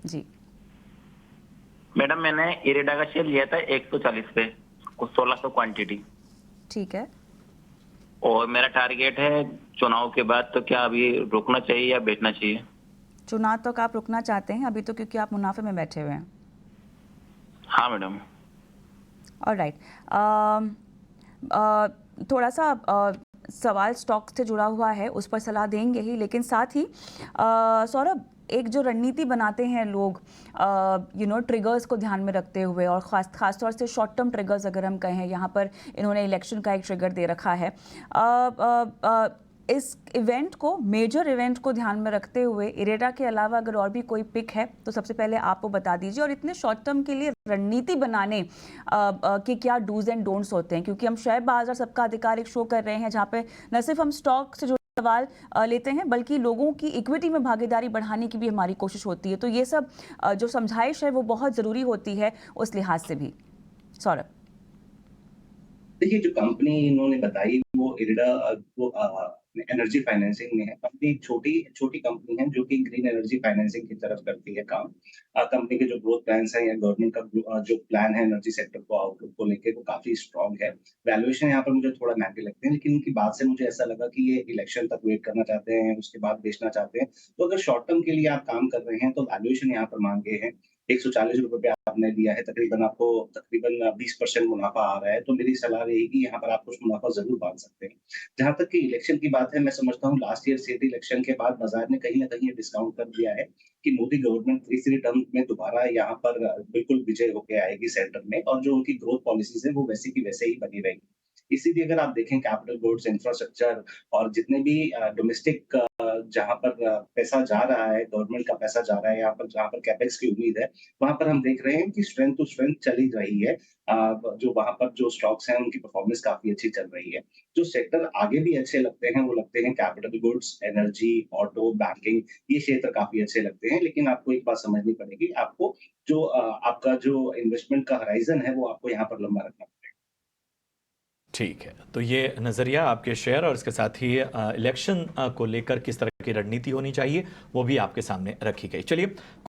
जी। Madam मैंने इरेडा का share लिया था 140 पे, 1600 क्वांटिटी, ठीक है। और मेरा टारगेट है चुनाव के बाद, तो क्या अभी रुकना चाहिए या बेचना चाहिए? चुनाव तक आप रुकना चाहते हैं अभी तो, क्योंकि आप मुनाफे में बैठे हुए हैं। हाँ मैडम। ऑलराइट। थोड़ा सा सवाल स्टॉक से जुड़ा हुआ है, उस पर सलाह देंगे ही, लेकिन साथ ही सौरभ, एक जो रणनीति बनाते हैं लोग ट्रिगर्स को ध्यान में रखते हुए, और खास तौर से शॉर्ट टर्म ट्रिगर्स अगर हम कहें, यहाँ पर इन्होंने इलेक्शन का एक ट्रिगर दे रखा है। इस इवेंट को, मेजर इवेंट को ध्यान में रखते हुए इरेडा के अलावा अगर और भी कोई पिक है तो सबसे पहले आप वो बता दीजिए, और इतने शॉर्ट टर्म के लिए रणनीति बनाने के क्या डूज एंड डोंट्स होते हैं, क्योंकि हम शेयर बाजार सबका अधिकार एक शो कर रहे हैं जहाँ पे न सिर्फ हम स्टॉक से जुड़े सवाल लेते हैं, बल्कि लोगों की इक्विटी में भागीदारी बढ़ाने की भी हमारी कोशिश होती है। तो ये सब जो समझाइश है वो बहुत ज़रूरी होती है उस लिहाज से भी। सौरभ। देखिए, जो कंपनी इन्होंने बताई वो इरिडा वो एनर्जी फाइनेंसिंग में है। कंपनी छोटी छोटी कंपनी है जो कि ग्रीन एनर्जी फाइनेंसिंग की तरफ करती है काम। कंपनी के जो ग्रोथ प्लान्स हैं या गवर्नमेंट का जो प्लान है एनर्जी सेक्टर को आउटलुक को लेके वो काफ़ी स्ट्रॉन्ग है। वैल्यूएशन यहाँ पर मुझे थोड़ा महँगे लगते हैं, लेकिन उनकी बात से मुझे ऐसा लगा कि ये इलेक्शन तक वेट करना चाहते हैं, उसके बाद बेचना चाहते हैं। तो अगर शॉर्ट टर्म के लिए आप काम कर रहे हैं तो वैल्यूएशन यहाँ पर महँगे हैं। ₹140 पे आपने दिया है, तकरीबन आपको तकरीबन 20% मुनाफ़ा आ रहा है, तो मेरी सलाह रहेगी यहाँ पर आप कुछ मुनाफ़ा ज़रूर बाँध सकते हैं। जहाँ तक कि इलेक्शन की बात है, मैं समझता हूँ लास्ट ईयर सेठ इलेक्शन के बाद बाज़ार ने कहीं न कहीं ये डिस्काउंट कर दिया है कि मोदी गवर्नमेंट तीसरी टर्म में दोबारा यहाँ पर बिल्कुल विजय होके आएगी सेंटर में, और जो उनकी ग्रोथ पॉलिसीज़ है वो वैसी की वैसे ही बनी रहेगी। इसीलिए अगर आप देखें कैपिटल गुड्स, इंफ्रास्ट्रक्चर और जितने भी डोमेस्टिक जहाँ पर पैसा जा रहा है, गवर्नमेंट का पैसा जा रहा है, यहाँ पर जहाँ पर कैपेक्स की उम्मीद है, वहाँ पर हम देख रहे हैं कि स्ट्रेंथ टू स्ट्रेंथ चली रही है। जो वहाँ पर जो स्टॉक्स हैं, उनकी परफॉर्मेंस काफ़ी अच्छी चल रही है। जो सेक्टर आगे भी अच्छे लगते हैं, वो लगते हैं capital goods, energy, auto, banking, ये क्षेत्र काफ़ी अच्छे लगते हैं। लेकिन आपको एक बात समझनी पड़ेगी, आपको जो आपका जो इन्वेस्टमेंट का होराइज़न है, वो आपको यहाँ पर लंबा रखना पड़ेगा। ठीक है, तो ये नज़रिया आपके शेयर और इसके साथ ही इलेक्शन को लेकर किस तरह की रणनीति होनी चाहिए, वो भी आपके सामने रखी गई। चलिए।